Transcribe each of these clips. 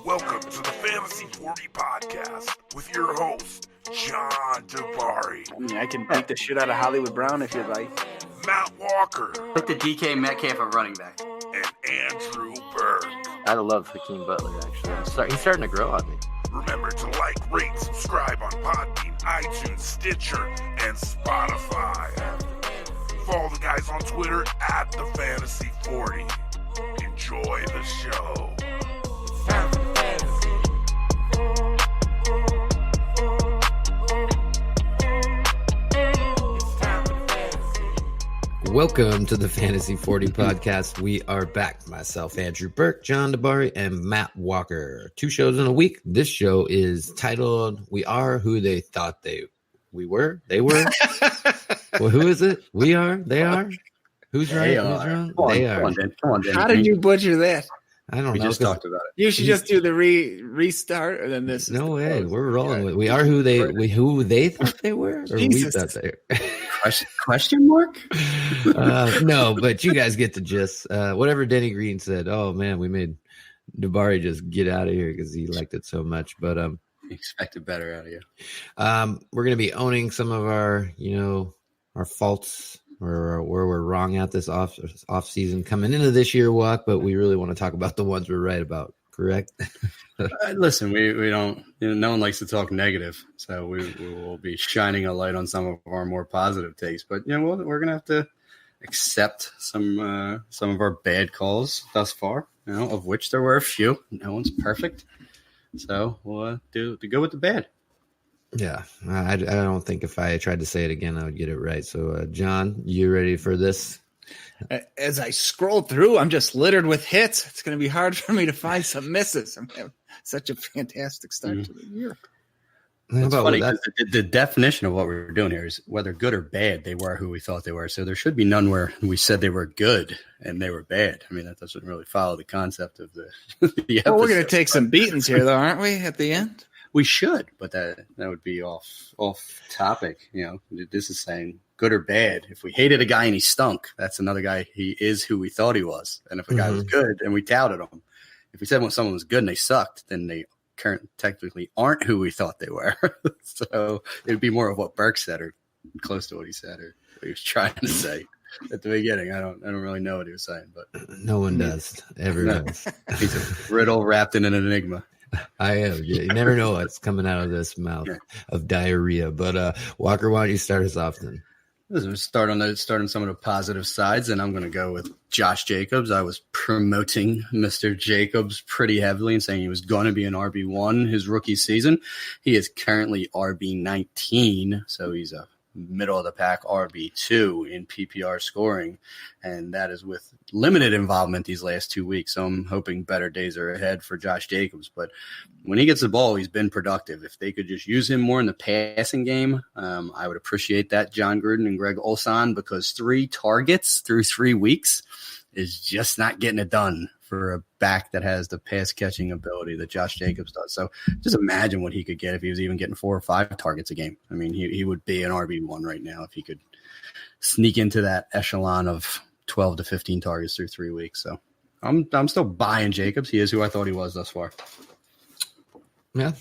Welcome to the Fantasy 40 Podcast with your host, John Dabari. I can beat the shit out of Hollywood Brown if you'd like. Matt Walker. Put the DK Metcalf of running back. And Andrew Berg. I love Hakeem Butler, actually. He's starting to grow on me. Remember to like, rate, subscribe on Podbean, iTunes, Stitcher, and Spotify. Follow the guys on Twitter at the Fantasy 40. Enjoy the show. Welcome to the Fantasy 40 Podcast. We are back. Myself, Andrew Burke, John Dabari, and Matt Walker. 2 shows in a week. This show is titled "We Are Who They Thought We Were." They were. Well, who is it? We are. They are. Who's right? Who's wrong? They are. Come on, Dan. How did you butcher that? I don't know. We just talked about it. You should just do the restart and then this. No way. We're rolling with. We are who they thought they were, or Jesus. we thought they were. Question mark? No, but you guys get the gist. Whatever Denny Green said. Oh man, we made Dabari just get out of here because he liked it so much. But He expected better out of you. we're gonna be owning some of our, our faults or where we're wrong at this off season coming into this year walk. But we really want to talk about the ones we're right about. Correct. Listen, we don't. No one likes to talk negative, so we will be shining a light on some of our more positive takes. But we're gonna have to accept some of our bad calls thus far. Of which there were a few. No one's perfect, so we'll do to go with the bad. Yeah, I don't think if I tried to say it again, I would get it right. So, John, you ready for this? As I scroll through, I'm just littered with hits. It's going to be hard for me to find some misses. I'm having such a fantastic start to the year. It's funny because the definition of what we're doing here is whether good or bad, they were who we thought they were. So there should be none where we said they were good and they were bad. I mean, that doesn't really follow the concept of the episode. Well, we're going to take some beatings here, though, aren't we, at the end? We should, but that would be off topic. This is saying good or bad. If we hated a guy and he stunk, that's another guy. He is who we thought he was. And if a guy was good and we touted him, if we said when someone was good and they sucked, then they technically aren't who we thought they were. So it would be more of what Burke said or close to what he said or what he was trying to say at the beginning. I don't really know what he was saying, but No one does. Everyone does. He's a riddle wrapped in an enigma. I am. You never know what's coming out of this mouth of diarrhea. But Walker, why don't you start us off then? Let's start on some of the positive sides, and I'm going to go with Josh Jacobs. I was promoting Mr. Jacobs pretty heavily and saying he was going to be an RB1 his rookie season. He is currently RB19, so he's a middle of the pack RB2 in PPR scoring, and that is with limited involvement these last 2 weeks. So I'm hoping better days are ahead for Josh Jacobs. But when he gets the ball, he's been productive. If they could just use him more in the passing game, I would appreciate that, John Gruden and Greg Olson, because 3 targets through 3 weeks is just not getting it done for a back that has the pass catching ability that Josh Jacobs does. So just imagine what he could get if he was even getting 4 or 5 targets a game. I mean, he would be an RB1 right now if he could sneak into that echelon of 12 to 15 targets through 3 weeks. So I'm still buying Jacobs. He is who I thought he was thus far. Yeah.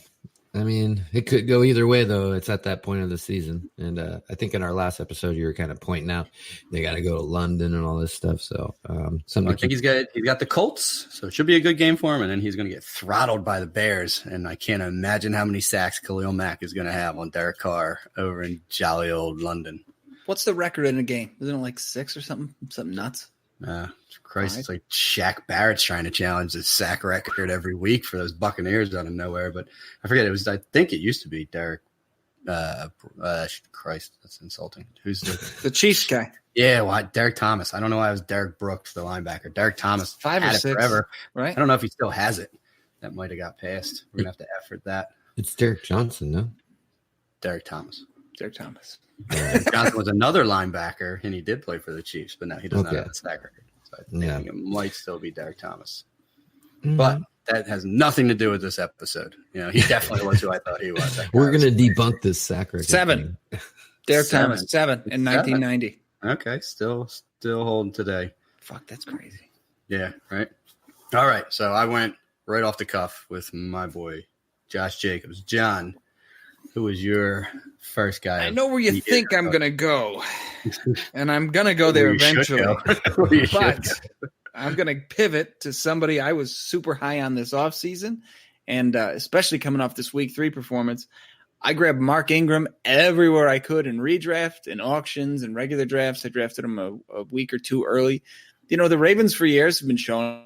I mean, it could go either way, though. It's at that point of the season. And I think in our last episode, you were kind of pointing out they got to go to London and all this stuff. So I think he's got the Colts, so it should be a good game for him. And then he's going to get throttled by the Bears. And I can't imagine how many sacks Khalil Mack is going to have on Derek Carr over in jolly old London. What's the record in a game? Isn't it like 6 or something? Something nuts? Christ, it's like Shaq Barrett's trying to challenge the sack record every week for those Buccaneers out of nowhere. But I forget, I think it used to be Derek. Christ, that's insulting. Who's the Chiefs guy? Yeah, Derek Thomas. I don't know why it was Derek Brooks, the linebacker. Derek Thomas 5 or 6 forever. Right? I don't know if he still has it. That might have got passed. We're gonna have to effort that. It's Derek Johnson, no? Derek Thomas. Derek Thomas. Johnson was another linebacker, and he did play for the Chiefs, but now he does not have a sack record. So I think it might still be Derek Thomas. But that has nothing to do with this episode. He definitely was who I thought he was. We're going to debunk this sack record. 7. Derek Thomas, 7 in 1990. Okay, still holding today. Fuck, that's crazy. Yeah, right. All right, so I went right off the cuff with my boy, Josh Jacobs. John, who was your first guy? I know where you think I'm going to go, and I'm going to go there Where you should eventually. go. Where you should But go. I'm going to pivot to somebody I was super high on this offseason, and especially coming off this week 3 performance. I grabbed Mark Ingram everywhere I could in redraft, in auctions, and regular drafts. I drafted him a week or 2 early. You know, the Ravens for years have been showing,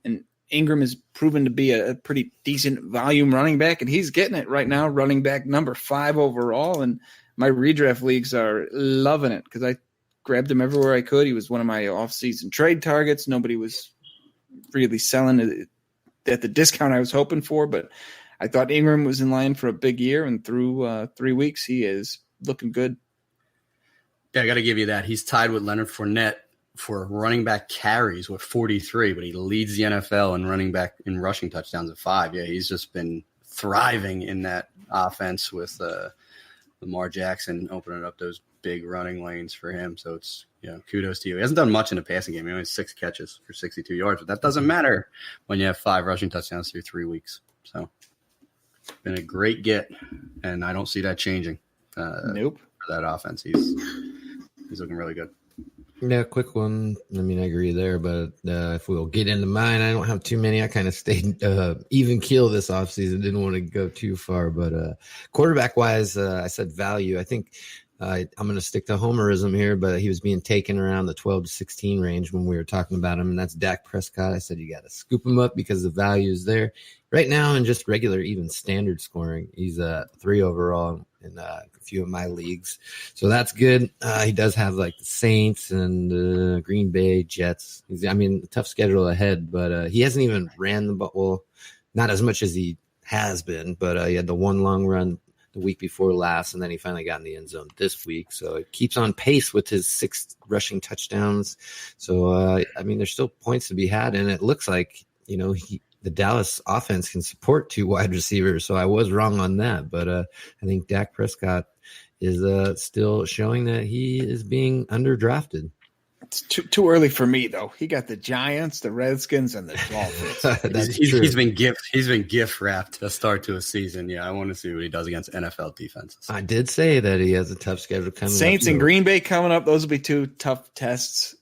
and Ingram has proven to be a pretty decent volume running back, and he's getting it right now, running back number 5 overall. And my redraft leagues are loving it because I grabbed him everywhere I could. He was one of my offseason trade targets. Nobody was really selling it at the discount I was hoping for, but I thought Ingram was in line for a big year, and through 3 weeks, he is looking good. Yeah, I got to give you that. He's tied with Leonard Fournette for running back carries with 43, but he leads the NFL in running back in rushing touchdowns at 5. Yeah, he's just been thriving in that offense with Lamar Jackson opening up those big running lanes for him. So it's, kudos to you. He hasn't done much in the passing game. He only has 6 catches for 62 yards, but that doesn't matter when you have 5 rushing touchdowns through 3 weeks. So it's been a great get, and I don't see that changing. Nope. For that offense. He's looking really good. Yeah, quick one. I mean, I agree there, but if we'll get into mine, I don't have too many. I kind of stayed even keel this offseason. Didn't want to go too far, but quarterback-wise, I said value. I think I'm going to stick to homerism here, but he was being taken around the 12 to 16 range when we were talking about him, and that's Dak Prescott. I said you got to scoop him up because the value is there. Right now, in just regular, even standard scoring, he's 3 overall in a few of my leagues. So that's good. He does have like the Saints and Green Bay, Jets. Tough schedule ahead, but he hasn't even ran the ball. Well, not as much as he has been, but he had the one long run the week before last, and then he finally got in the end zone this week. So it keeps on pace with his 6 rushing touchdowns. So, there's still points to be had, and it looks like, the Dallas offense can support 2 wide receivers. So I was wrong on that, but I think Dak Prescott is still showing that he is being underdrafted. It's too early for me, though. He got the Giants, the Redskins, and the Dolphins. He's been gift wrapped a start to a season. Yeah, I want to see what he does against NFL defenses. I did say that he has a tough schedule coming up. Saints and Green Bay coming up. Those will be 2 tough tests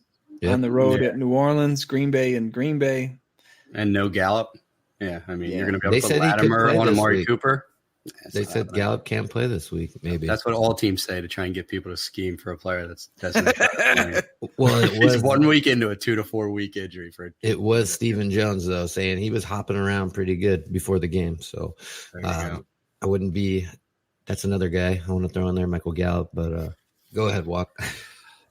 on the road at New Orleans, Green Bay, and Green Bay. And no Gallup. Yeah, you're going to be able to put Latimer on Amari Cooper. They said Gallup can't play this week, maybe. That's what all teams say to try and get people to scheme for a player that's well, it was 1 week into a 2 to 4 week injury for it was Stephen Jones, though, saying he was hopping around pretty good before the game. So I wouldn't be – that's another guy I want to throw in there, Michael Gallup. But go ahead, Walk.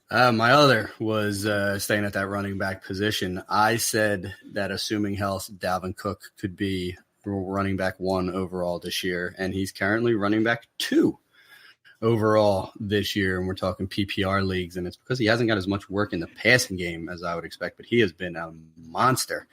My other was staying at that running back position. I said that assuming health, Dalvin Cook could be running back 1 overall this year, and he's currently running back 2 overall this year, and we're talking PPR leagues, and it's because he hasn't got as much work in the passing game as I would expect, but he has been a monster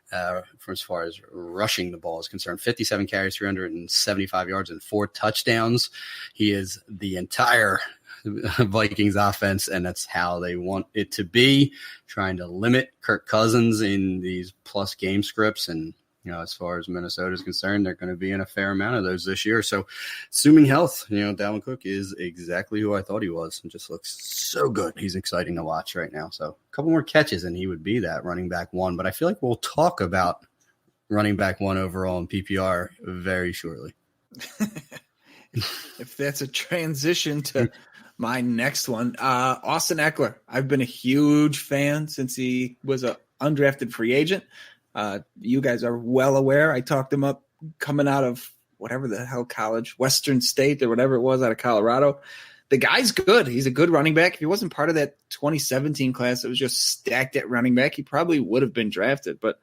for as far as rushing the ball is concerned. 57 carries, 375 yards, and 4 touchdowns. He is the entire Vikings offense, and that's how they want it to be, trying to limit Kirk Cousins in these plus game scripts. And as far as Minnesota is concerned, they're going to be in a fair amount of those this year. So assuming health, Dalvin Cook is exactly who I thought he was and just looks so good. He's exciting to watch right now. So a couple more catches and he would be that running back 1. But I feel like we'll talk about running back 1 overall in PPR very shortly. If that's a transition to my next one, Austin Eckler. I've been a huge fan since he was an undrafted free agent. You guys are well aware. I talked him up coming out of whatever the hell college, Western State or whatever it was out of Colorado. The guy's good. He's a good running back. If he wasn't part of that 2017 class that was just stacked at running back, he probably would have been drafted. But,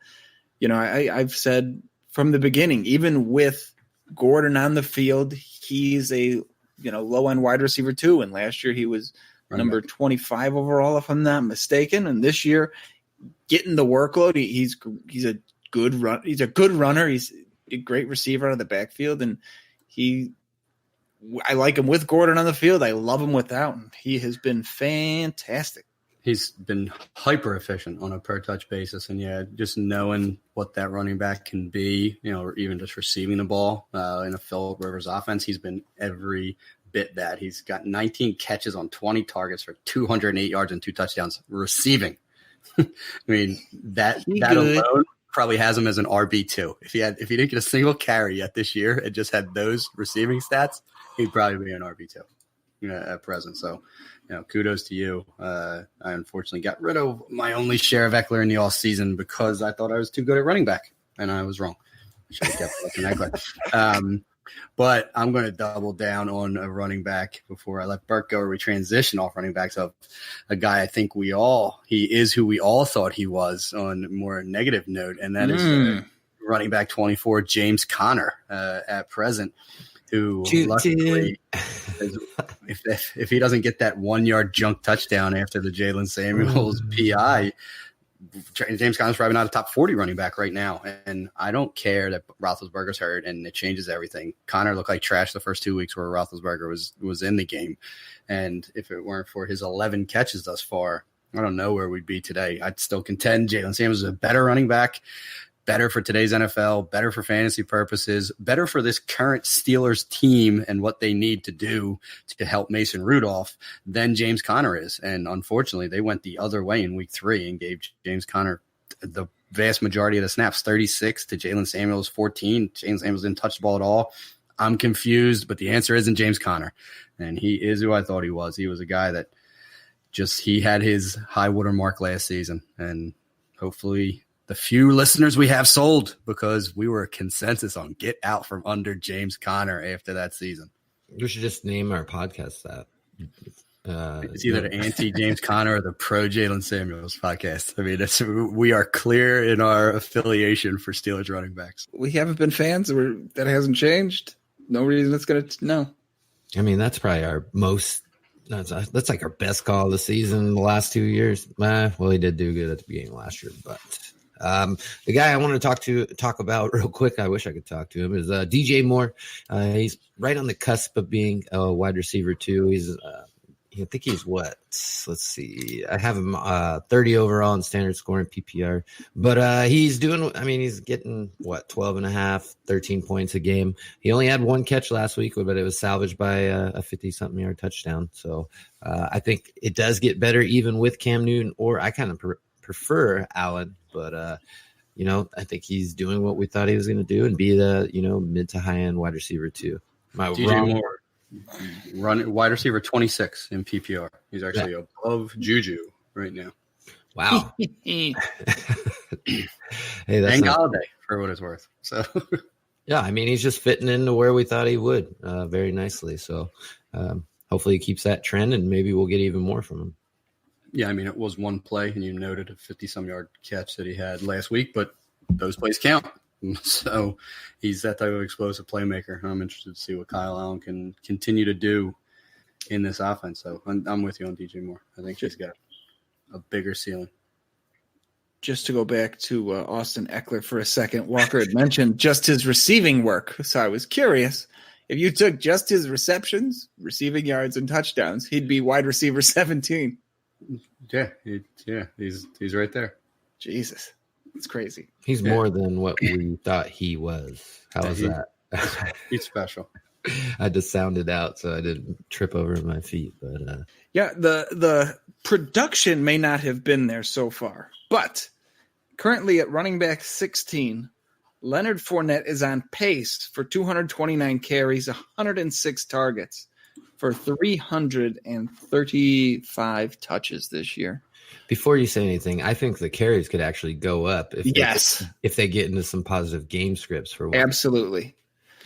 I've said from the beginning, even with Gordon on the field, he's a low-end wide receiver too. And last year he was number 25 overall, if I'm not mistaken. And this year, getting the workload, he's a good run. He's a good runner. He's a great receiver out of the backfield, and I like him with Gordon on the field. I love him without him. He has been fantastic. He's been hyper efficient on a per touch basis. And yeah, just knowing what that running back can be, or even just receiving the ball in a Phillip Rivers offense, he's been every bit that. He's got 19 catches on 20 targets for 208 yards and 2 touchdowns receiving. I mean, that alone probably has him as an RB2. If he didn't get a single carry yet this year and just had those receiving stats, he'd probably be an RB2 at present. So, kudos to you. I unfortunately got rid of my only share of Eckler in the off season because I thought I was too good at running back, and I was wrong. I should have kept looking at Eckler. But I'm going to double down on a running back before I let Burt go, or we transition off running backs of a guy I think he is who we all thought he was on a more negative note, and that is running back 24, James Conner at present, who luckily, if he doesn't get that 1-yard junk touchdown after the Jalen Samuels PI, James Conner's probably not a top 40 running back right now. And I don't care that Roethlisberger's hurt and it changes everything. Conner looked like trash the first 2 weeks where Roethlisberger was in the game. And if it weren't for his 11 catches thus far, I don't know where we'd be today. I'd still contend Jalen Samuels is a better running back, better for today's NFL, better for fantasy purposes, better for this current Steelers team and what they need to do to help Mason Rudolph than James Conner is. And unfortunately, they went the other way in week 3 and gave James Conner the vast majority of the snaps, 36 to Jalen Samuels, 14. Jalen Samuels didn't touch the ball at all. I'm confused, but the answer isn't James Conner. And he is who I thought he was. He was a guy that he had his high water mark last season. And hopefully the few listeners we have sold, because we were a consensus on get out from under James Conner after that season. We should just name our podcast that. It's either the anti-James Conner or the pro-Jalen Samuels podcast. I mean, we are clear in our affiliation for Steelers running backs. We haven't been fans. That hasn't changed. No reason it's going to – no. I mean, that's probably our most – that's like our best call of the season the last 2 years. Well, he did do good at the beginning of last year, but – the guy I want to talk about real quick, I wish I could talk to him, is DJ Moore. He's right on the cusp of being a wide receiver too. I think he's what? Let's see. I have him 30 overall in standard scoring PPR, but he's getting 12 and a half, 13 points a game. He only had 1 catch last week, but it was salvaged by a 50-something yard touchdown. So I think it does get better even with Cam Newton, or I kind of prefer Allen, but I think he's doing what we thought he was going to do and be the mid to high end wide receiver too. DJ Moore, wide receiver 26 in PPR. He's actually above Juju right now. Wow. Hey, that's and Galladay for what it's worth. So yeah, I mean he's just fitting into where we thought he would very nicely. So hopefully he keeps that trend and maybe we'll get even more from him. Yeah, I mean, it was 1 play, and you noted a 50-some yard catch that he had last week, but those plays count. So he's that type of explosive playmaker. I'm interested to see what Kyle Allen can continue to do in this offense. So I'm with you on DJ Moore. I think he's got a bigger ceiling. Just to go back to Austin Eckler for a second, Walker had mentioned just his receiving work. So I was curious. If you took just his receptions, receiving yards, and touchdowns, he'd be wide receiver 17. Yeah, he's right there. Jesus, it's crazy. He's more than what we thought he was. How was that? He's special. I just sounded out so I didn't trip over my feet. But the production may not have been there so far, but currently at running back 16, Leonard Fournette is on pace for 229 carries, 106 targets, for 335 touches this year. Before you say anything, I think the carries could actually go up if they get into some positive game scripts for one. Absolutely.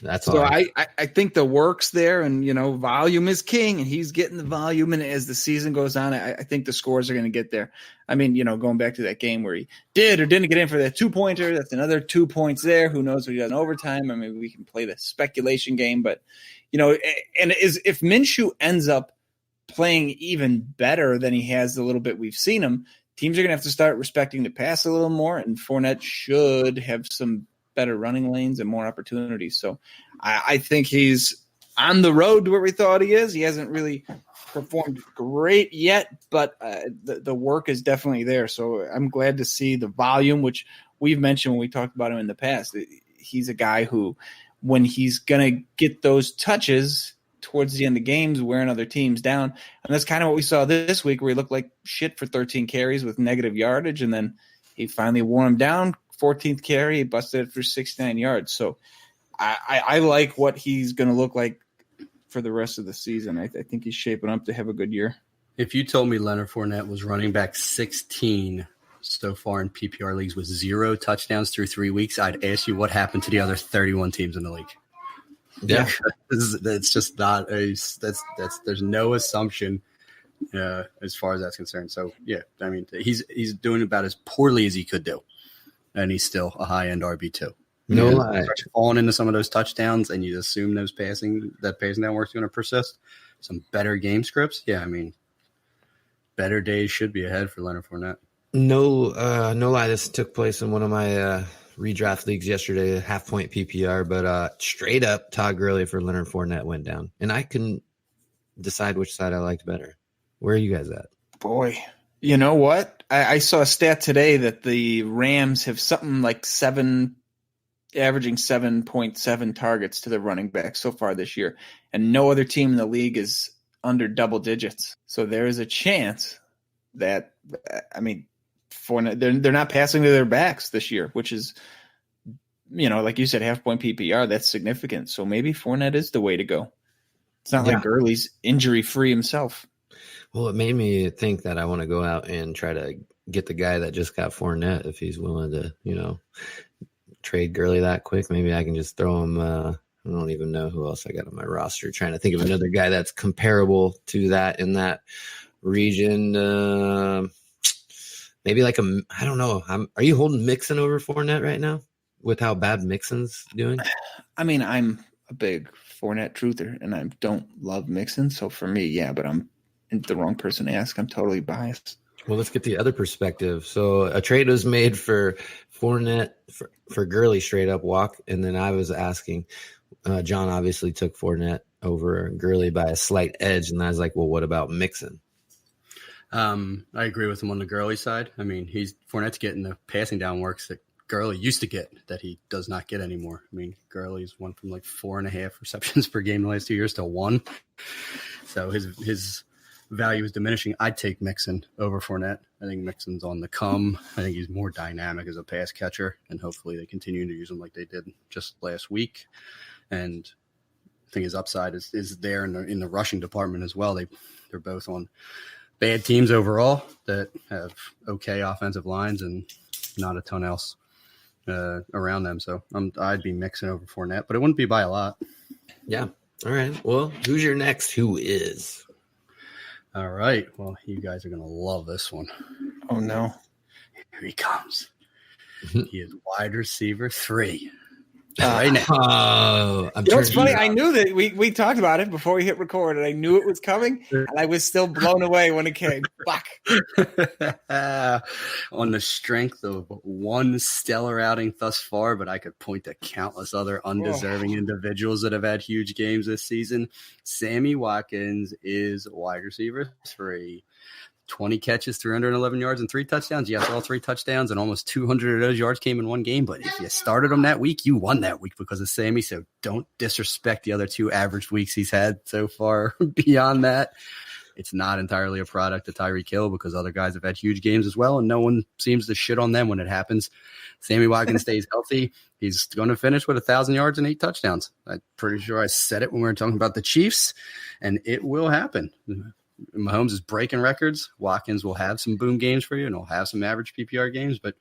That's so I think the work's there, and volume is king, and he's getting the volume. And as the season goes on, I think the scores are going to get there. I mean, going back to that game where he did or didn't get in for that 2-pointer, that's another 2 points there. Who knows what he does in overtime? I mean, we can play the speculation game, but if Minshew ends up playing even better than he has the little bit we've seen him, teams are going to have to start respecting the pass a little more, and Fournette should have some better running lanes and more opportunities. So I think he's on the road to where we thought he is. He hasn't really performed great yet, but the work is definitely there. So I'm glad to see the volume, which we've mentioned when we talked about him in the past. He's a guy who, when he's going to get those touches towards the end of games, wearing other teams down. And that's kind of what we saw this week, where he looked like shit for 13 carries with negative yardage. And then he finally wore him down. 14th carry, he busted it for 69 yards. So I like what he's going to look like for the rest of the season. I think he's shaping up to have a good year. If you told me Leonard Fournette was running back 16 so far in PPR leagues with 0 touchdowns through 3 weeks, I'd ask you what happened to the other 31 teams in the league. Yeah, That's just not there's no assumption as far as that's concerned. So yeah, I mean, he's doing about as poorly as he could do, and he's still a high end RB2. no lie. Falling into some of those touchdowns, and you assume that passing down work's going to persist. Some better game scripts, yeah. I mean, better days should be ahead for Leonard Fournette. No lie. This took place in one of my redraft leagues yesterday, half-point PPR, but straight up Todd Gurley for Leonard Fournette went down, and I couldn't decide which side I liked better. Where are you guys at? Boy, you know what? I saw a stat today that the Rams have something like averaging 7.7 targets to the running back so far this year, and no other team in the league is under double digits. So there is a chance that, I mean, they're not passing to their backs this year, which is, like you said, half-point PPR. That's significant. So maybe Fournette is the way to go. It's not like Gurley's injury-free himself. Well, it made me think that I want to go out and try to get the guy that just got Fournette if he's willing to, trade Gurley that quick. Maybe I can just throw him. I don't even know who else I got on my roster. Trying to think of another guy that's comparable to that in that region. Maybe like I don't know. Are you holding Mixon over Fournette right now with how bad Mixon's doing? I mean, I'm a big Fournette truther, and I don't love Mixon. So for me, yeah, but I'm the wrong person to ask. I'm totally biased. Well, let's get the other perspective. So a trade was made for Fournette for Gurley straight up walk. And then I was asking, John obviously took Fournette over Gurley by a slight edge. And I was like, well, what about Mixon? I agree with him on the Gurley side. I mean, Fournette's getting the passing down works that Gurley used to get that he does not get anymore. I mean, Gurley's went from like 4.5 receptions per game the last 2 years to 1. So his value is diminishing. I'd take Mixon over Fournette. I think Mixon's on the come. I think he's more dynamic as a pass catcher, and hopefully they continue to use him like they did just last week. And I think his upside is there in the rushing department as well. They're both on bad teams overall that have okay offensive lines and not a ton else around them. So I'd be Mixon over Fournette, but it wouldn't be by a lot. Yeah. All right. Well, who's your next? Who is? All right. Well, you guys are going to love this one. Oh, no. Here he comes. He is wide receiver 3. Right now. Oh, It's funny. I knew that we talked about it before we hit record, and I knew it was coming, and I was still blown away when it came. Fuck. On the strength of one stellar outing thus far, but I could point to countless other undeserving individuals that have had huge games this season. Sammy Watkins is wide receiver 3. 20 catches, 311 yards, and 3 touchdowns. Yes, all 3 touchdowns, and almost 200 of those yards came in one game. But if you started him that week, you won that week because of Sammy. So don't disrespect the other 2 average weeks he's had so far. Beyond that, it's not entirely a product of Tyreek Hill because other guys have had huge games as well, and no one seems to shit on them when it happens. Sammy Watkins stays healthy. He's going to finish with 1,000 yards and 8 touchdowns. I'm pretty sure I said it when we were talking about the Chiefs, and it will happen. Mahomes is breaking records. Watkins will have some boom games for you, and he'll have some average PPR games, but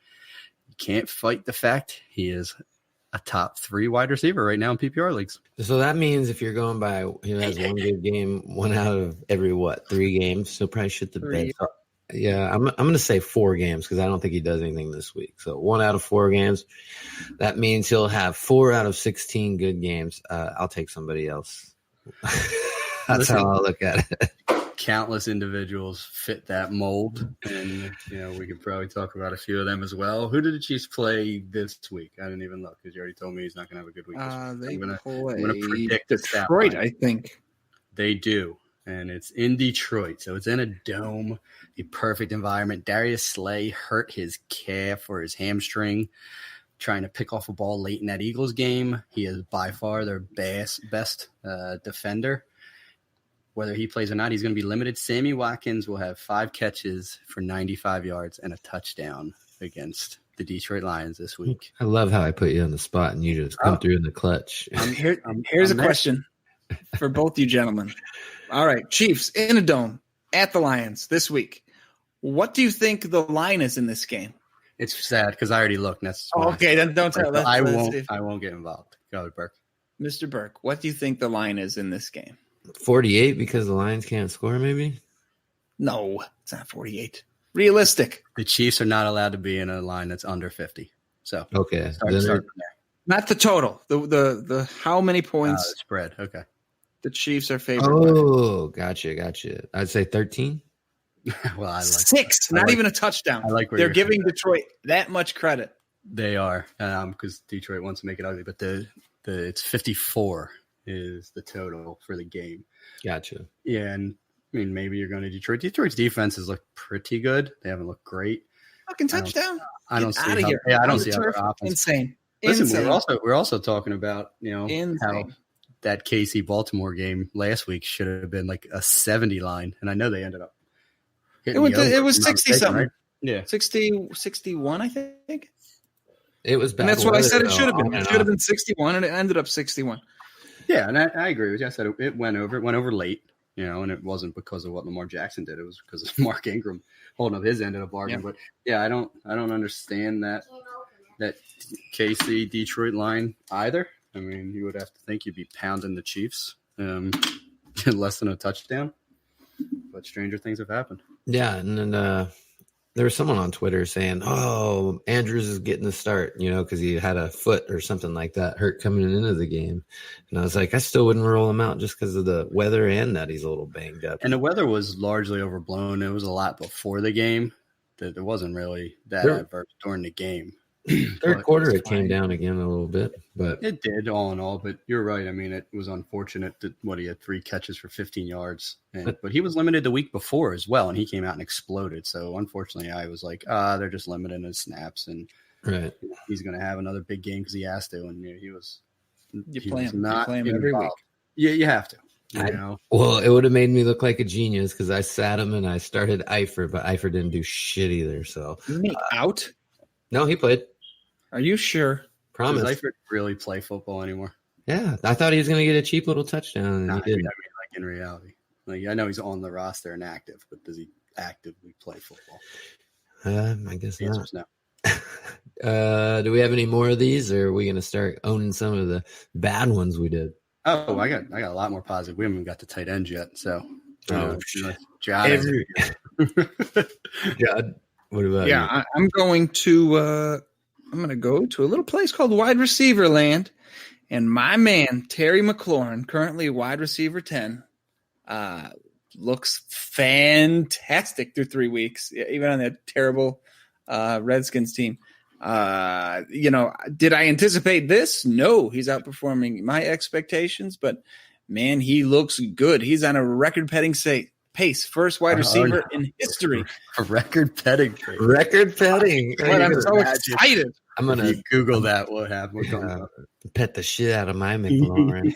you can't fight the fact he is a top 3 wide receiver right now in PPR leagues. So that means if you're going by he has one good game, 1 out of every 3 games, so probably shit the bed. So, yeah, I'm going to say 4 games because I don't think he does anything this week. So 1 out of 4 games. That means he'll have 4 out of 16 good games. I'll take somebody else. That's how I'll look at it. countless individuals fit that mold, and we could probably talk about a few of them as well. Who did the Chiefs play this week? I didn't even look because you already told me he's not going to have a good week. They I'm play going to predict Detroit, I think. They do, and it's in Detroit, so it's in a dome, a perfect environment. Darius Slay hurt his calf or his hamstring trying to pick off a ball late in that Eagles game. He is by far their best defender. Whether he plays or not, he's going to be limited. Sammy Watkins will have 5 catches for 95 yards and a touchdown against the Detroit Lions this week. I love how I put you on the spot and you just come through in the clutch. Here's a question for both you gentlemen. All right, Chiefs in a dome at the Lions this week. What do you think the line is in this game? It's sad because I already looked. Okay, then don't tell. I won't get involved. Go ahead, Burke. Mr. Burke, what do you think the line is in this game? 48 because the Lions can't score, maybe? No, it's not 48. Realistic. The Chiefs are not allowed to be in a line that's under 50. So okay, start from there. Not the total. The how many points? The spread. Okay. The Chiefs are favored. Oh, gotcha. I'd say 13. Well, I like 6. Not even a touchdown. I like where they're you're giving Detroit that much credit. They are, because Detroit wants to make it ugly. But it's 54 is the total for the game. Gotcha. Yeah, and I mean maybe you're going to Detroit. Detroit's defense has looked pretty good. They haven't looked great. Fucking touchdown! I don't see out of how, here. Yeah, I don't see how their offense. Insane. Listen, we're also talking about how Insane. that KC Baltimore game last week should have been like a 70 line, and I know they ended up. It was 60 something. Right? Yeah, 61, I think. It was bad. And that's what I said it should have been. It should have been 61, and it ended up 61. Yeah, and I agree with you. I said it went over. It went over late, and it wasn't because of what Lamar Jackson did. It was because of Mark Ingram holding up his end of the bargain. Yeah. But yeah, I don't understand that KC Detroit line either. I mean, you would have to think you'd be pounding the Chiefs less than a touchdown. But stranger things have happened. Yeah, and then there was someone on Twitter saying, "Oh, Andrews is getting the start," because he had a foot or something like that hurt coming into the game. And I was like, I still wouldn't roll him out just because of the weather and that he's a little banged up. And the weather was largely overblown. It was a lot before the game. That it wasn't really that adverse during the game. Third quarter, it came down again a little bit, but it did all in all. But you're right. I mean, it was unfortunate that he had 3 catches for 15 yards, but he was limited the week before as well, and he came out and exploded. So unfortunately, I was like, they're just limiting his snaps, and he's going to have another big game because he has to. And he was. You play him every week. Yeah, you have to. Well, it would have made me look like a genius because I sat him and I started Eifert, but Eifert didn't do shit either. So out? No, he played. Are you sure? Promise. Does Eifert really play football anymore? Yeah, I thought he was going to get a cheap little touchdown, and he didn't. I mean, like in reality, I know he's on the roster and active, but does he actively play football? I guess not. No. Do we have any more of these, or are we going to start owning some of the bad ones we did? Oh, I got a lot more positive. We haven't even got to tight ends yet, so. Judd, what about you? I'm going to. I'm going to go to a little place called Wide Receiver Land, and my man Terry McLaurin, currently wide receiver 10, looks fantastic through 3 weeks, even on that terrible Redskins team. Did I anticipate this? No, he's outperforming my expectations, but man, he looks good. He's on a record-setting pace, first wide receiver in history. A record-setting. I'm so excited. I'm gonna Google that. What happened? Pet the shit out of my McLaurin.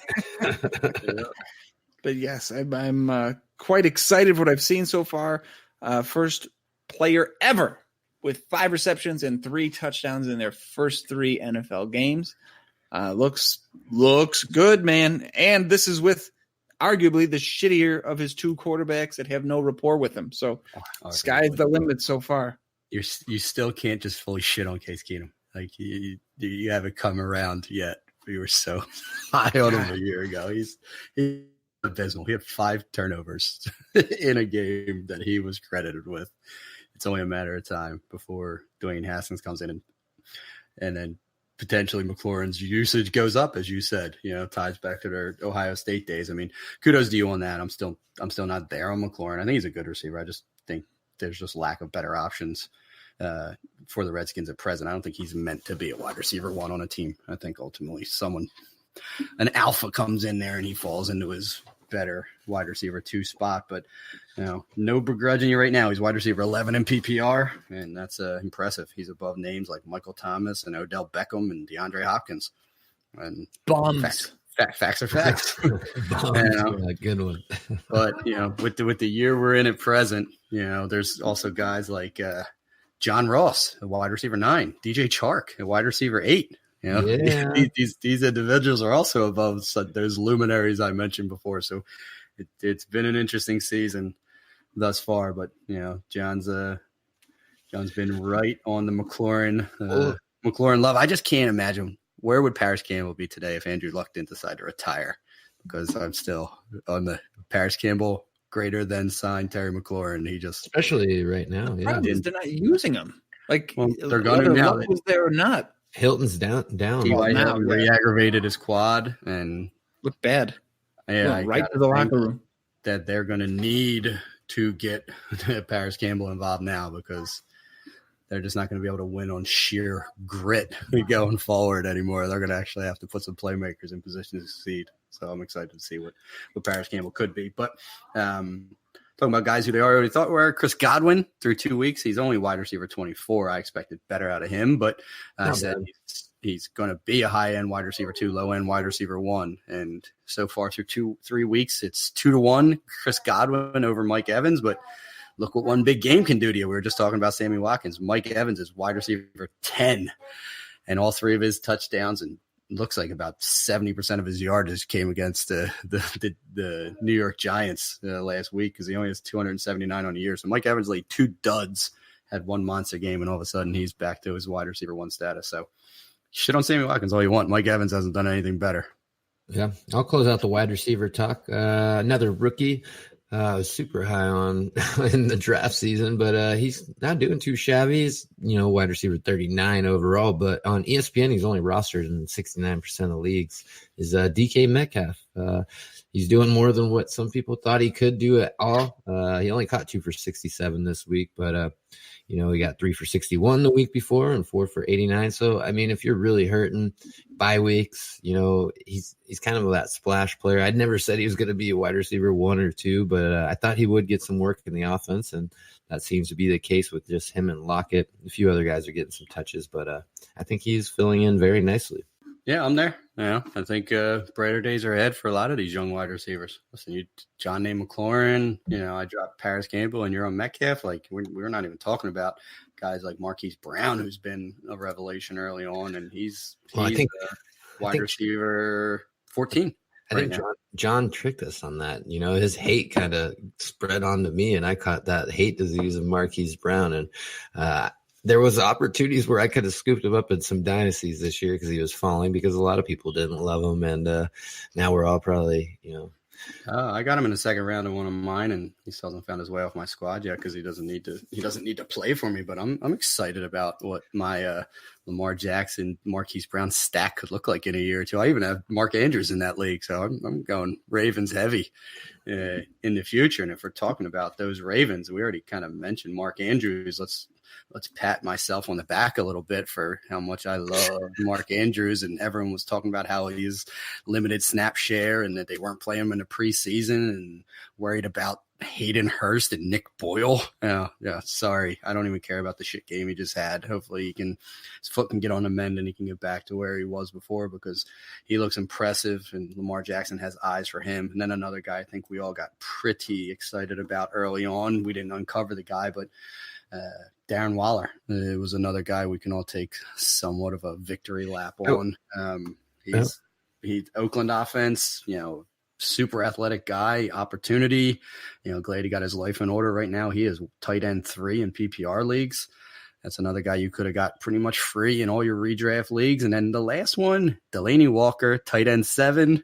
But yes, I'm quite excited for what I've seen so far. First player ever with 5 receptions and 3 touchdowns in their first 3 NFL games. Looks good, man. And this is with arguably the shittier of his 2 quarterbacks that have no rapport with him. So sky's the limit so far. You still can't just fully shit on Case Keenum. Like you haven't come around yet. We were so high on him a year ago. He's abysmal. He had 5 turnovers in a game that he was credited with. It's only a matter of time before Dwayne Haskins comes in and then potentially McLaurin's usage goes up, as you said, ties back to their Ohio State days. I mean, kudos to you on that. I'm still not there on McLaurin. I think he's a good receiver. I just think there's just lack of better options for the Redskins at present. I don't think he's meant to be a wide receiver one on a team. I think ultimately an alpha comes in there and he falls into his better wide receiver 2 spot. But no begrudging you right now. He's wide receiver 11 in PPR, and that's impressive. He's above names like Michael Thomas and Odell Beckham and DeAndre Hopkins. And Bums. Facts are facts. Good one. But with the year we're in at present, there's also guys like John Ross, a wide receiver 9, DJ Chark, a wide receiver 8. These individuals are also above those luminaries I mentioned before. So it's been an interesting season thus far. But John's been right on the McLaurin love. I just can't imagine where would Paris Campbell be today if Andrew Luck didn't decide to retire, because I'm still on the Paris Campbell greater than sign Terry McLaurin. He just, especially right now. Yeah, they're not using him. Like, they're going to now. Was there or not? Hilton's down. Now re-aggravated his quad and looked bad. Yeah, right to the locker room. That they're going to need to get Paris Campbell involved now, because they're just not going to be able to win on sheer grit going forward anymore. They're going to actually have to put some playmakers in position to succeed. So I'm excited to see what Paris Campbell could be. But talking about guys who they already thought were, Chris Godwin through 2 weeks, he's only wide receiver 24. I expected better out of him, but I said he's going to be a high-end wide receiver 2, low-end wide receiver 1. And so far through 3 weeks, it's 2-1 Chris Godwin over Mike Evans. But look what one big game can do to you. We were just talking about Sammy Watkins. Mike Evans is wide receiver 10, and all 3 of his touchdowns and looks like about 70% of his yardage came against the New York Giants last week, because he only has 279 on the year. So Mike Evans laid 2 duds, had 1 monster game, and all of a sudden he's back to his wide receiver 1 status. So shit on Sammy Watkins all you want. Mike Evans hasn't done anything better. Yeah, I'll close out the wide receiver talk. Another rookie. I was super high on in the draft season, but he's not doing too shabby. He's, wide receiver 39 overall, but on ESPN, he's only rostered in 69% of leagues, is DK Metcalf. He's doing more than what some people thought he could do at all. He only caught 2 for 67 this week, but he got 3 for 61 the week before and 4 for 89. So, I mean, if you're really hurting bye weeks, he's kind of that splash player. I'd never said he was going to be a wide receiver 1 or 2, but I thought he would get some work in the offense, and that seems to be the case with just him and Lockett. A few other guys are getting some touches, but I think he's filling in very nicely. Yeah, I'm there. I think brighter days are ahead for a lot of these young wide receivers. Listen, John named McLaurin, I dropped Paris Campbell, and you're on Metcalf. Like, we're not even talking about guys like Marquise Brown, who's been a revelation early on, and he's wide receiver 14. I think John tricked us on that. His hate kind of spread onto me, and I caught that hate disease of Marquise Brown, and there was opportunities where I could have scooped him up in some dynasties this year because he was falling, because a lot of people didn't love him. And now we're all probably, I got him in the second round in one of mine, and he still hasn't found his way off my squad yet because he doesn't need to play for me. But I'm excited about what my Lamar Jackson, Marquise Brown stack could look like in a year or two. I even have Mark Andrews in that league, so I'm going Ravens heavy in the future. And if we're talking about those Ravens, we already kind of mentioned Mark Andrews. Let's pat myself on the back a little bit for how much I love Mark Andrews. And everyone was talking about how he's limited snap share and that they weren't playing him in the preseason, and worried about Hayden Hurst and Nick Boyle. Yeah, sorry. I don't even care about the shit game he just had. Hopefully his foot can get on the mend and he can get back to where he was before, because he looks impressive and Lamar Jackson has eyes for him. And then another guy I think we all got pretty excited about early on. We didn't uncover the guy, but Darren Waller was another guy we can all take somewhat of a victory lap on. He's Oakland offense, super athletic guy, opportunity. Glad he got his life in order right now. He is tight end 3 in PPR leagues. That's another guy you could have got pretty much free in all your redraft leagues. And then the last one, Delaney Walker, tight end 7.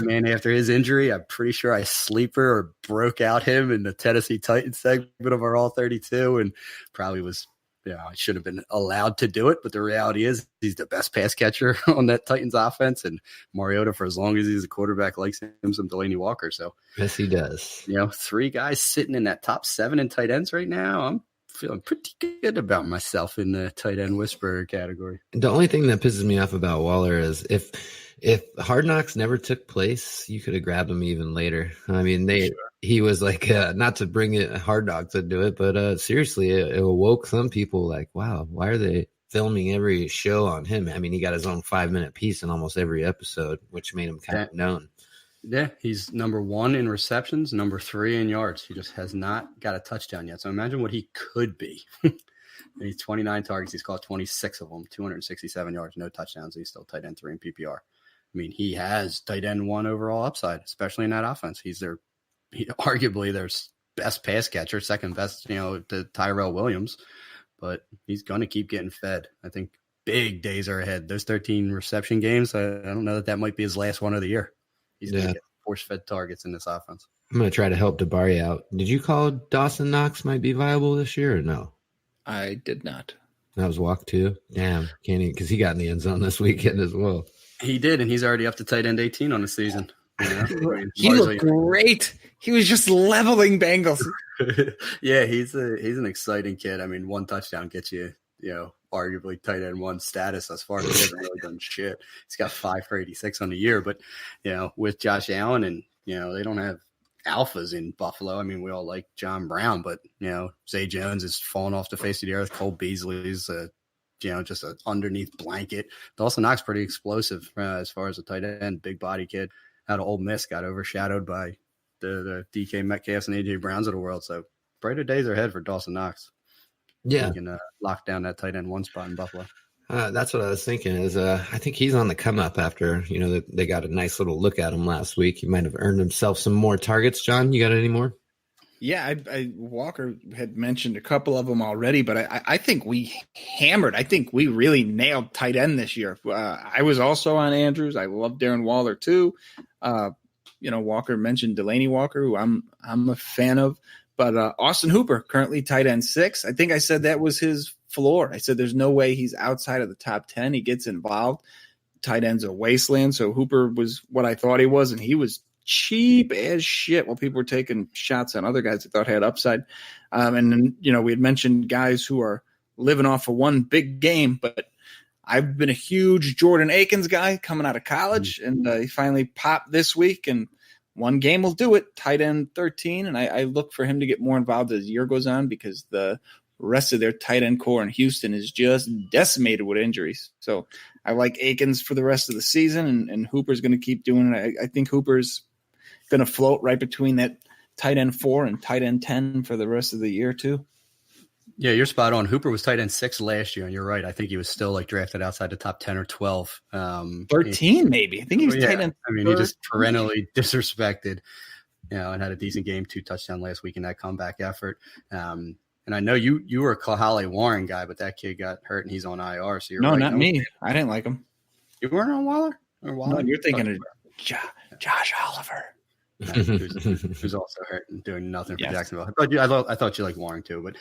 Man, after his injury, I'm pretty sure I sleeper or broke out him in the Tennessee Titans segment of our All 32, and probably was I should have been allowed to do it. But the reality is he's the best pass catcher on that Titans offense. And Mariota, for as long as he's a quarterback, likes him some Delaney Walker. So yes, he does. 3 guys sitting in that top 7 in tight ends right now. I'm feeling pretty good about myself in the tight end whisperer category. The only thing that pisses me off about Waller is if Hard Knocks never took place, you could have grabbed him even later. I mean, he was like, not to bring it Hard Knocks to do it, but seriously, it awoke some people like, wow, why are they filming every show on him? I mean, he got his own 5-minute piece in almost every episode, which made him kind of known. Yeah, he's number 1 in receptions, number 3 in yards. He just has not got a touchdown yet. So imagine what he could be. He's 29 targets. He's caught 26 of them, 267 yards, no touchdowns. He's still tight end 3 in PPR. I mean, he has tight end 1 overall upside, especially in that offense. He's arguably their best pass catcher, second best, to Tyrell Williams. But he's going to keep getting fed. I think big days are ahead. Those 13 reception games, I don't know that might be his last one of the year. He's going to get force-fed targets in this offense. I'm going to try to help Dabari out. Did you call Dawson Knox might be viable this year or no? I did not. That was walk 2. Damn, can't he? Because he got in the end zone this weekend as well. He did, and he's already up to tight end 18 on the season. He looked great. He was just leveling Bengals. Yeah, he's an exciting kid. I mean, 1 touchdown gets you, arguably tight end 1 status as far as he hasn't really done shit. He's got 5 for 86 on the year, but with Josh Allen and they don't have alphas in Buffalo. I mean, we all like John Brown, but Zay Jones is falling off the face of the earth. Cole Beasley's just an underneath blanket. Dawson Knox pretty explosive as far as a tight end, big body kid. Out of Ole Miss, got overshadowed by the DK Metcalfs and AJ Browns of the world. So brighter days are ahead for Dawson Knox. Yeah, he can lock down that tight end 1 spot in Buffalo. That's what I was thinking. Is I think he's on the come up after they got a nice little look at him last week. He might have earned himself some more targets. John, you got any more? Yeah, Walker had mentioned a couple of them already, but I think we hammered. I think we really nailed tight end this year. I was also on Andrews. I love Darren Waller too. Walker mentioned Delaney Walker, who I'm a fan of. But Austin Hooper, currently tight end 6. I think I said that was his floor. I said there's no way he's outside of the top 10. He gets involved. Tight end's a wasteland. So Hooper was what I thought he was, and he was cheap as shit while people were taking shots on other guys that thought had upside. And then, we had mentioned guys who are living off of 1 big game, but I've been a huge Jordan Akins guy coming out of college, and he finally popped this week, and 1 game will do it, tight end 13, and I look for him to get more involved as the year goes on because the rest of their tight end core in Houston is just decimated with injuries. So I like Akins for the rest of the season, and Hooper's going to keep doing it. I think Hooper's going to float right between that tight end 4 and tight end 10 for the rest of the year too. Yeah, you're spot on. Hooper was tight end 6 last year, and you're right. I think he was still drafted outside the top 10 or 12. 13 maybe. I think he was tight end. I mean, he just perennially disrespected, and had a decent game, 2 touchdowns last week in that comeback effort. And I know you were a Kahale Warren guy, but that kid got hurt and he's on IR. So no, not me. I didn't like him. You weren't on Waller? No, you're thinking of Josh Oliver. Who's also hurt and doing nothing for Jacksonville. I thought you liked Warren too, but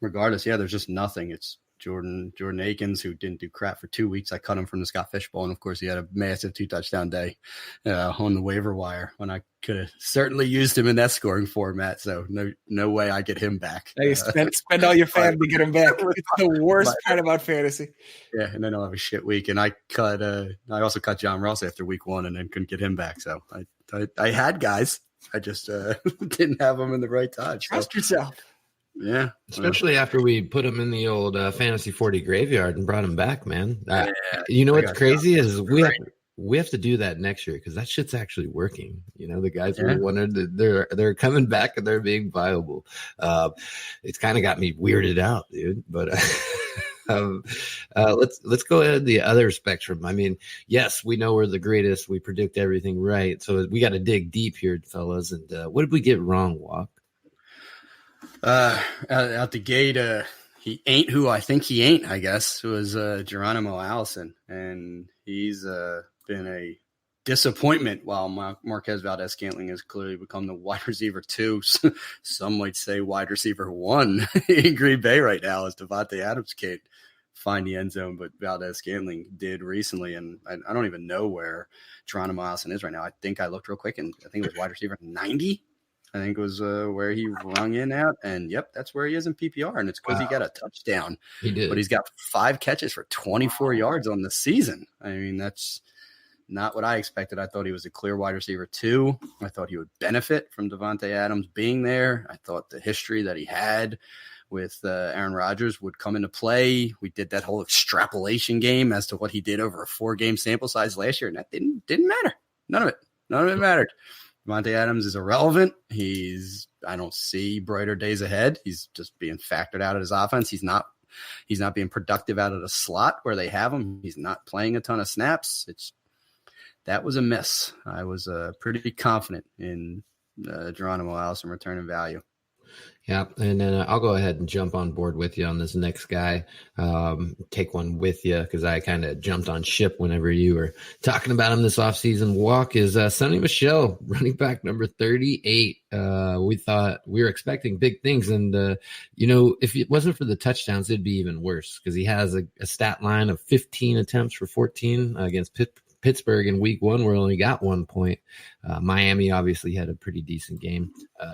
regardless, there's just nothing. It's Jordan Akins, who didn't do crap for 2 weeks. I cut him from the Scott Fishbowl, and of course he had a massive 2-touchdown day on the waiver wire when I could have certainly used him in that scoring format. So no way I get him back. Hey, spend all your fan to get him back. It's the worst part about fantasy. Yeah, and then I'll have a shit week. And I also cut John Ross after week 1, and then couldn't get him back. So I had guys. I just didn't have them in the right time. Trust yourself. Yeah. Especially after we put him in the old Fantasy 40 graveyard and brought him back, man. You know what's crazy is we have to do that next year because that shit's actually working. The guys who wanted they're coming back and they're being viable. It's kind of got me weirded out, dude. But let's go ahead the other spectrum. I mean, yes, we know we're the greatest. We predict everything right. So we got to dig deep here, fellas. And what did we get wrong, Walk? Out the gate, he ain't who I think he ain't, I guess, was Geronimo Allison. And he's been a disappointment, while Marquez Valdez-Scantling has clearly become the wide receiver 2. Some might say wide receiver 1 in Green Bay right now, as Davante Adams can't find the end zone, but Valdez-Scantling did recently, and I don't even know where Geronimo Allison is right now. I think I looked real quick, and I think it was wide receiver 90. I think it was where he rung in out, and yep, that's where he is in PPR, and it's because he got a touchdown. He did, but he's got 5 catches for 24 yards on the season. I mean, that's not what I expected. I thought he was a clear wide receiver 2. I thought he would benefit from Davante Adams being there. I thought the history that he had with Aaron Rodgers would come into play. We did that whole extrapolation game as to what he did over a 4-game sample size last year, and that didn't matter. None of it mattered. Davante Adams is irrelevant. I don't see brighter days ahead. He's just being factored out of his offense. He's not being productive out of the slot where they have him. He's not playing a ton of snaps. That was a miss. I was pretty confident in Geronimo Allison returning value. Yeah, and then I'll go ahead and jump on board with you on this next guy. Take one with you because I kind of jumped on ship whenever you were talking about him this offseason. Walk is Sonny Michel, running back number 38. We thought we were expecting big things, and if it wasn't for the touchdowns, it'd be even worse because he has a stat line of 15 attempts for 14 against Pittsburgh in week 1, where only got 1 point. Miami obviously had a pretty decent game,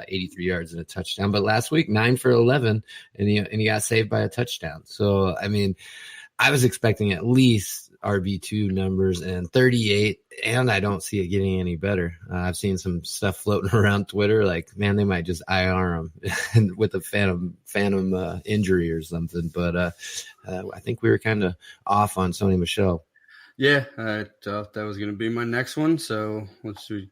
83 yards and a touchdown. But last week, 9 for 11, and he got saved by a touchdown. So, I mean, I was expecting at least RB2 numbers, and 38, and I don't see it getting any better. I've seen some stuff floating around Twitter, like, man, they might just IR him with a phantom injury or something. But I think we were kind of off on Sonny Michel. Yeah, I thought that was going to be my next one. So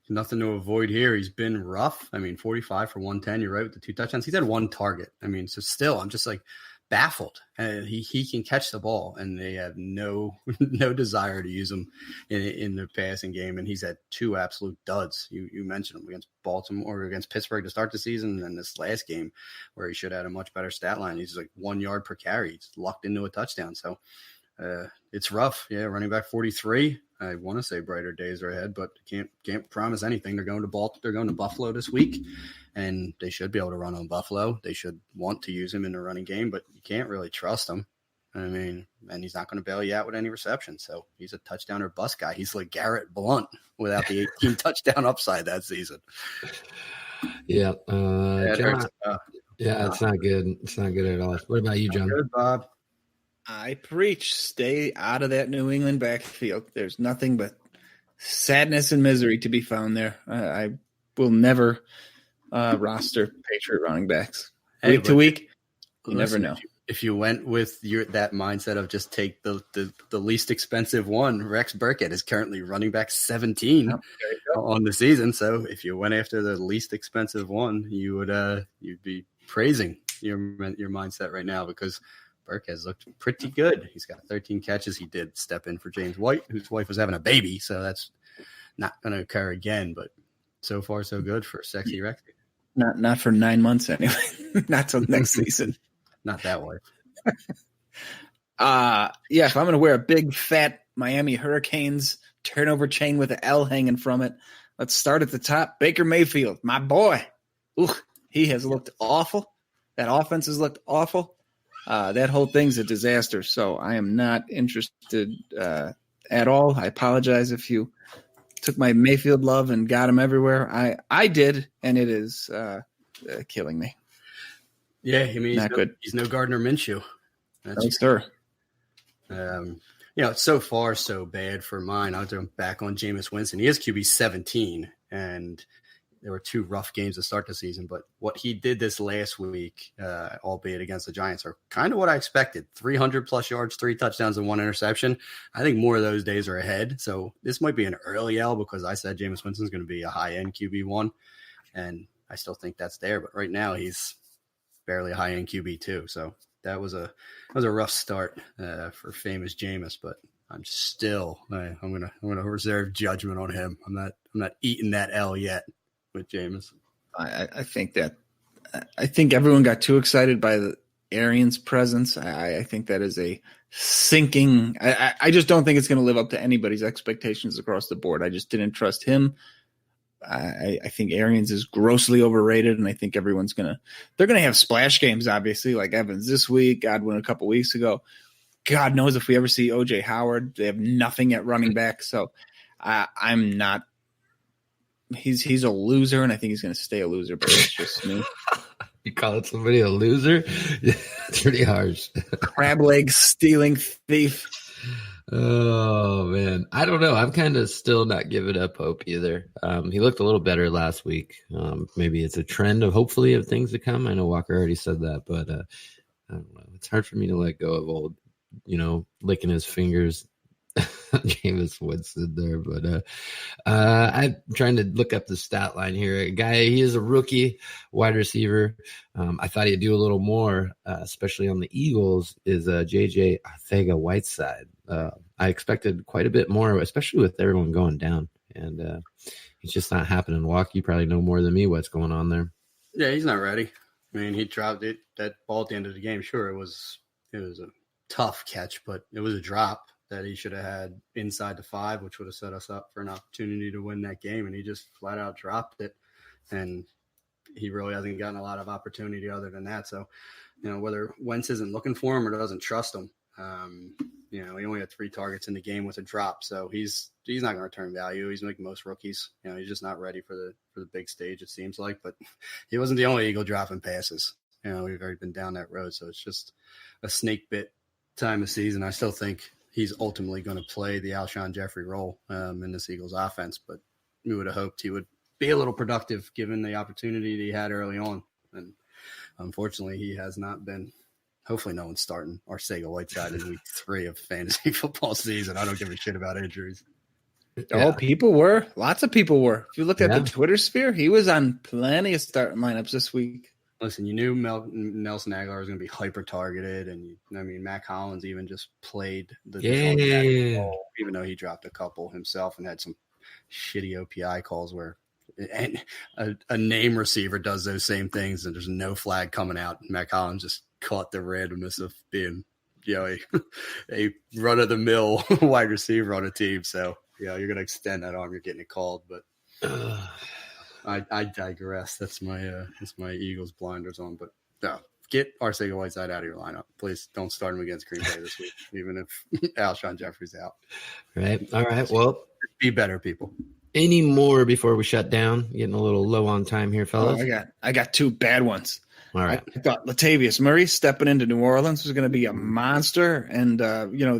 nothing to avoid here. He's been rough. I mean, 45 for 110. You're right with the 2 touchdowns. He's had 1 target. I mean, so still, I'm just like baffled. He can catch the ball, and they have no desire to use him in the passing game. And he's had 2 absolute duds. You mentioned him against Baltimore or against Pittsburgh to start the season, and then this last game where he should have had a much better stat line. He's like 1 yard per carry. He's lucked into a touchdown. So it's rough. Yeah, running back 43. I want to say brighter days are ahead, but can't promise anything. They're going to Buffalo this week, and they should be able to run on Buffalo. They should want to use him in the running game, but you can't really trust him. I mean, and he's not going to bail you out with any reception. So he's a touchdown or bust guy. He's like Garrett Blunt without the 18 touchdown upside that season. Yeah. John, it's not good. It's not good at all. What about you, John? Good, Bob. I preach, stay out of that New England backfield. There's nothing but sadness and misery to be found there. I will never roster Patriot running backs. Week to week, you never know. If you went with that mindset of just take the least expensive one, Rex Burkhead is currently running back 17 on the season. So if you went after the least expensive one, you'd be praising your mindset right now, because Burke has looked pretty good. He's got 13 catches. He did step in for James White, whose wife was having a baby, so that's not going to occur again. But so far, so good for Sexy Rex. Not for 9 months anyway. Not till next season. Not that way. If I'm going to wear a big, fat Miami Hurricanes turnover chain with an L hanging from it, let's start at the top. Baker Mayfield, my boy. Ooh, he has looked awful. That offense has looked awful. That whole thing's a disaster, so I am not interested at all. I apologize if you took my Mayfield love and got him everywhere. I did, and it is killing me. Yeah, I mean, not good. He's no Gardner Minshew. That's sir. It's so far so bad for mine. I'll jump back on Jameis Winston. He is QB 17, and there were 2 rough games to start the season, but what he did this last week, albeit against the Giants, are kind of what I expected. 300-plus yards, 3 touchdowns, and 1 interception. I think more of those days are ahead. So this might be an early L, because I said Jameis Winston's going to be a high-end QB1, and I still think that's there. But right now he's barely a high-end QB2. So that was a rough start for famous Jameis, but I'm still I'm gonna reserve judgment on him. I'm not eating that L yet with Jameis. I think everyone got too excited by the Arians' presence. I think that is a sinking. I just don't think it's going to live up to anybody's expectations across the board. I just didn't trust him. I think Arians is grossly overrated, and I think they're going to have splash games, obviously, like Evans this week, Godwin a couple weeks ago. God knows if we ever see OJ Howard. They have nothing at running back, so I'm not. He's a loser, and I think he's going to stay a loser. But it's just me. You calling somebody a loser? It's pretty harsh. Crab leg stealing thief. Oh man, I don't know. I'm kind of still not giving up hope either. He looked a little better last week. Maybe it's a trend of hopefully of things to come. I know Walker already said that, but I don't know. It's hard for me to let go of old, licking his fingers. Jameis Winston there, but I'm trying to look up the stat line here. He is a rookie wide receiver. I thought he'd do a little more, especially on the Eagles, is JJ Arcega-Whiteside. I expected quite a bit more, especially with everyone going down, and it's just not happening. Walk, you probably know more than me what's going on there. Yeah, he's not ready. I mean, he dropped that ball at the end of the game. Sure, it was a tough catch, but it was a drop that he should have had inside the 5, which would have set us up for an opportunity to win that game. And he just flat out dropped it. And he really hasn't gotten a lot of opportunity other than that. So, whether Wentz isn't looking for him or doesn't trust him, he only had 3 targets in the game with a drop. So he's not going to return value. He's like most rookies. He's just not ready for the big stage, it seems like. But he wasn't the only Eagle dropping passes. We've already been down that road. So it's just a snake bit time of season. I still think he's ultimately going to play the Alshon Jeffrey role in this Eagles offense, but we would have hoped he would be a little productive given the opportunity that he had early on. And unfortunately, he has not been. Hopefully no one's starting Arcega-Whiteside in week 3 of fantasy football season. I don't give a shit about injuries. Oh, people were. Lots of people were. If you looked at the Twitter sphere, he was on plenty of starting lineups this week. Listen, you knew Nelson Aguilar was going to be hyper targeted, and Mac Hollins even just played the ball, even though he dropped a couple himself and had some shitty OPI calls where a name receiver does those same things, and there's no flag coming out. Mac Hollins just caught the randomness of being, a run of the mill wide receiver on a team. So you're going to extend that arm, you're getting it called, but. I digress. That's my Eagles blinders on. But no, get Arcega-Whiteside out of your lineup, please. Don't start him against Green Bay this week, even if Alshon Jeffrey's out. Right. All right. Well, be better, people. Any more before we shut down? Getting a little low on time here, fellas. I got 2 bad ones. All right. I thought Latavius Murray stepping into New Orleans was going to be a monster, and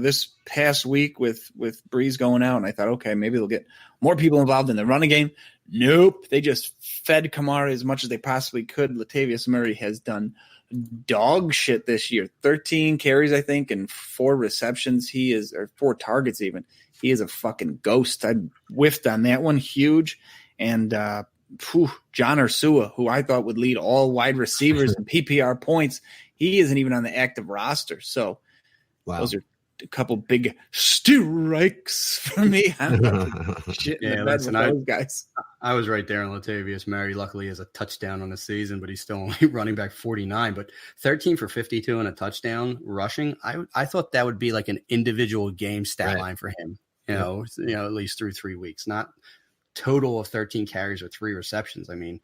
this past week with Breeze going out, and I thought, okay, maybe they'll get more people involved in the running game. Nope. They just fed Kamara as much as they possibly could. Latavius Murray has done dog shit this year. 13 carries, I think, and 4 receptions. Or 4 targets even. He is a fucking ghost. I whiffed on that one. Huge. And John Ursua, who I thought would lead all wide receivers in PPR points, he isn't even on the active roster. So those are a couple big strikes for me. Shit in the bed with those guys. I was right there on Latavius Murray. Luckily, he has a touchdown on the season, but he's still only running back 49. But 13 for 52 and a touchdown rushing. I thought that would be like an individual game stat line for him. At least through 3 weeks, not total of 13 carries or 3 receptions. I mean,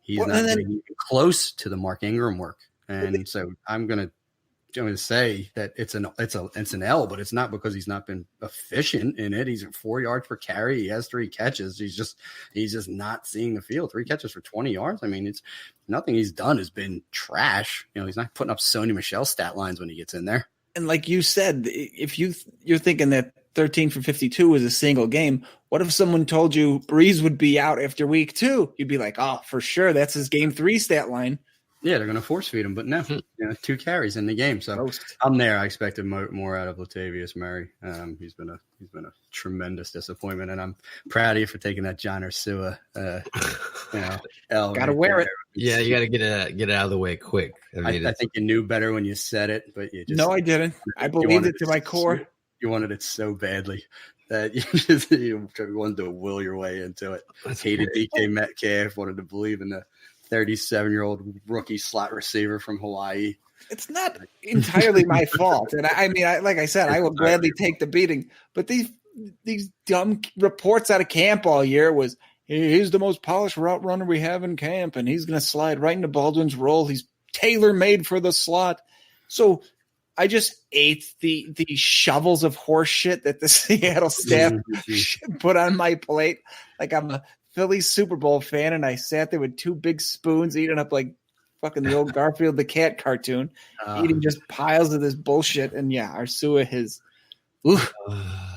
he's not getting close to the Mark Ingram work, and so I'm going to say that it's an L, but it's not because he's not been efficient in it. He's at 4 yards per carry. He has 3 catches. He's just not seeing the field. 3 catches for 20 yards. I mean, it's nothing he's done has been trash. He's not putting up Sony Michel stat lines when he gets in there. And like you said, if you're thinking that 13 for 52 was a single game, what if someone told you Breeze would be out after week 2? You'd be like, oh, for sure, that's his game 3 stat line. Yeah, they're going to force feed him, but no, 2 carries in the game. So I'm there. I expected more out of Latavius Murray. He's been a tremendous disappointment, and I'm proud of you for taking that John Ursua. L. Got to wear it. Yeah, you got to get it out of the way quick. I think you knew better when you said it, but you just no, I didn't. I believed it to my core. You wanted it so badly that you wanted to will your way into it. Hated DK Metcalf. Wanted to believe in the 37-year-old rookie slot receiver from Hawaii. it's not entirely my fault. And I mean, like I said, I will gladly take the beating. But these dumb reports out of camp all year was he's the most polished route runner we have in camp, and he's going to slide right into Baldwin's role. He's tailor-made for the slot. So I just ate the shovels of horse shit that the Seattle staff put on my plate. Like I'm a Phillies Super Bowl fan, and I sat there with 2 big spoons eating up like fucking the old Garfield the Cat cartoon, eating just piles of this bullshit. And yeah, Ursua has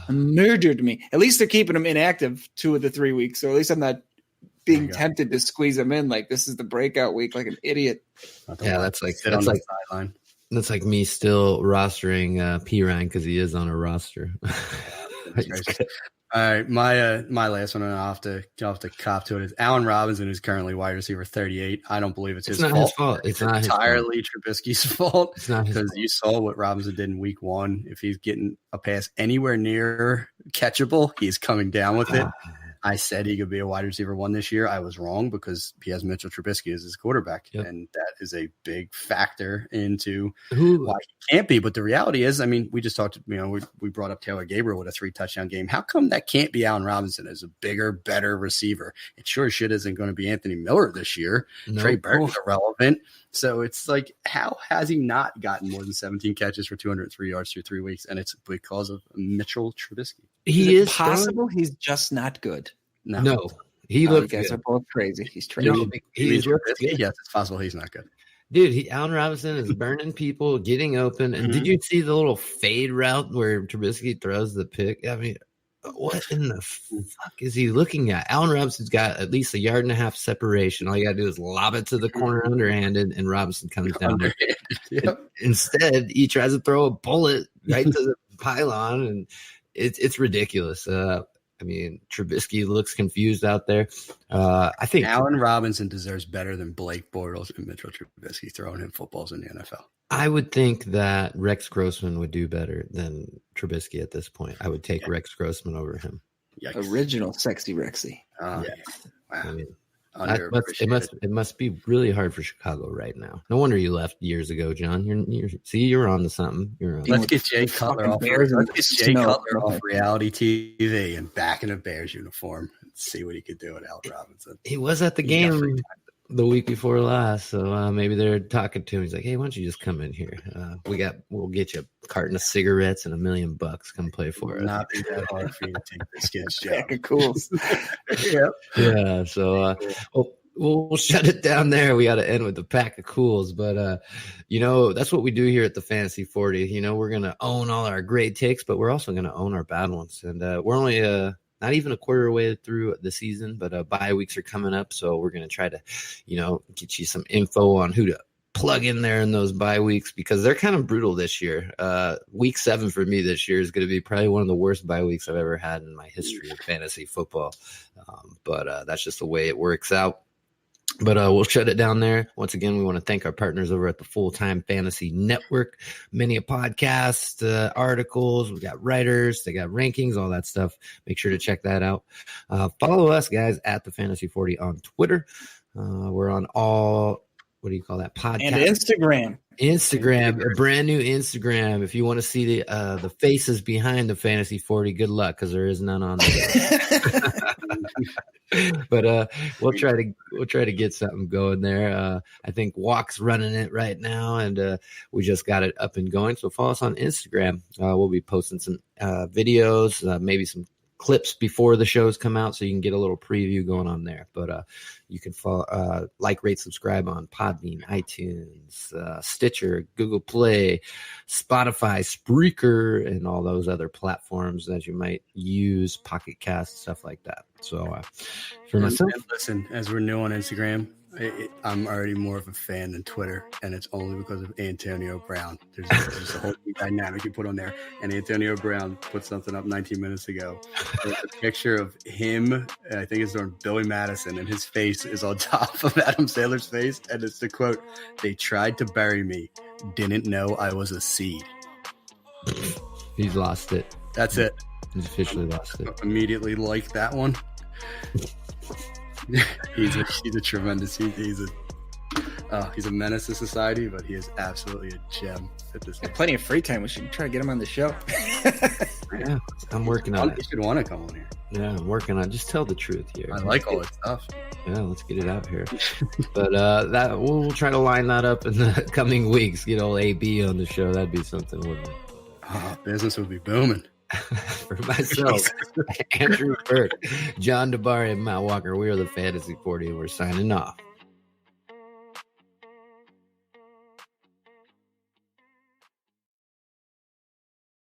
murdered me. At least they're keeping him inactive 2 of the 3 weeks, so at least I'm not being tempted to squeeze him in like this is the breakout week like an idiot. Yeah, that's like sideline. That's like me still rostering P. Ryan because he is on a roster. All right, my last one, and I'll have to cop to it, is Allen Robinson, who's currently wide receiver 38. I don't believe it's his fault. It's not entirely Trubisky's fault. It's not because you saw what Robinson did in week 1. If he's getting a pass anywhere near catchable, he's coming down with it. I said he could be a wide receiver 1 this year. I was wrong because he has Mitchell Trubisky as his quarterback, and that is a big factor into why he can't be. But the reality is, I mean, we just talked, we brought up Taylor Gabriel with a 3-touchdown game. How come that can't be Allen Robinson as a bigger, better receiver? It sure shit isn't going to be Anthony Miller this year. No. Trey Burton's irrelevant. So it's like, how has he not gotten more than 17 catches for 203 yards through 3 weeks? And it's because of Mitchell Trubisky. He is possible. He's just not good. No. He looks. You guys are both crazy. He's crazy. Yes, it's possible he's not good. Dude, Allen Robinson is burning people, getting open. And did you see the little fade route where Trubisky throws the pick? I mean, what in the fuck is he looking at? Allen Robinson's got at least 1.5 yards separation. All you got to do is lob it to the corner underhanded, and Robinson comes down there. Yep. Instead, he tries to throw a bullet right to the pylon, and it's ridiculous. I mean, Trubisky looks confused out there. I think Allen Robinson deserves better than Blake Bortles and Mitchell Trubisky throwing him footballs in the NFL. I would think that Rex Grossman would do better than Trubisky at this point. I would take Rex Grossman over him. Yikes. Original sexy Rexy. Wow. I mean, it must be really hard for Chicago right now. No wonder you left years ago, John. You're on to something. Let's get Jay Cutler off. Off reality TV and back in a Bears uniform. Let's see what he could do with Allen Robinson. He was at the game the week before last, so maybe they're talking to him. He's like, "Hey, why don't you just come in here? We'll get you a carton of cigarettes and $1 million. Come play for us." Not be that hard for you to take this kid's job. Pack of cools. Yeah. So we'll shut it down there. We got to end with the pack of cools, but that's what we do here at the Fantasy 40. We're gonna own all our great takes, but we're also gonna own our bad ones, and we're only not even a quarter way through the season, but bye weeks are coming up. So we're going to try to, get you some info on who to plug in there in those bye weeks, because they're kind of brutal this year. Week 7 for me this year is going to be probably one of the worst bye weeks I've ever had in my history of fantasy football. But that's just the way it works out. But we'll shut it down there. Once again, we want to thank our partners over at the Full-Time Fantasy Network. Many a podcast, articles. We got writers. They got rankings, all that stuff. Make sure to check that out. Follow us, guys, at the Fantasy 40 on Twitter. We're on all, what do you call that? Podcast. And Instagram, a brand new Instagram. If you want to see the faces behind the Fantasy 40, good luck, because there is none on there. But we'll try to get something going there. I think Walk's running it right now, and we just got it up and going. So follow us on Instagram. We'll be posting some videos, maybe some clips before the shows come out, so you can get a little preview going on there. But you can follow, rate, subscribe on Podbean, iTunes, Stitcher, Google Play, Spotify, Spreaker, and all those other platforms that you might use, Pocket Cast, stuff like that. So for myself, listen, as we're new on Instagram, I'm already more of a fan than Twitter, and it's only because of Antonio Brown. There's a whole dynamic you put on there, and Antonio Brown put something up 19 minutes ago. It's a picture of him, and I think it's on Billy Madison, and his face is on top of Adam Sandler's face, and it's the quote, "They tried to bury me, didn't know I was a seed." He's lost it. That's it. He's officially lost it. Immediately like that one. he's a tremendous. He's a He's a menace to society, but he is absolutely a gem at this Got plenty of free time. We should try to get him on the show. Yeah, I'm working on it. You should want to come on here. Yeah, I'm working on. Just tell the truth here. I like all this stuff. Yeah, let's get it out here. But that we'll try to line that up in the coming weeks. Get old AB on the show. That'd be something, wouldn't it? Oh, business would be booming. For myself, Andrew Burke, John DeBari, and Matt Walker, we are the Fantasy 40, and we're signing off.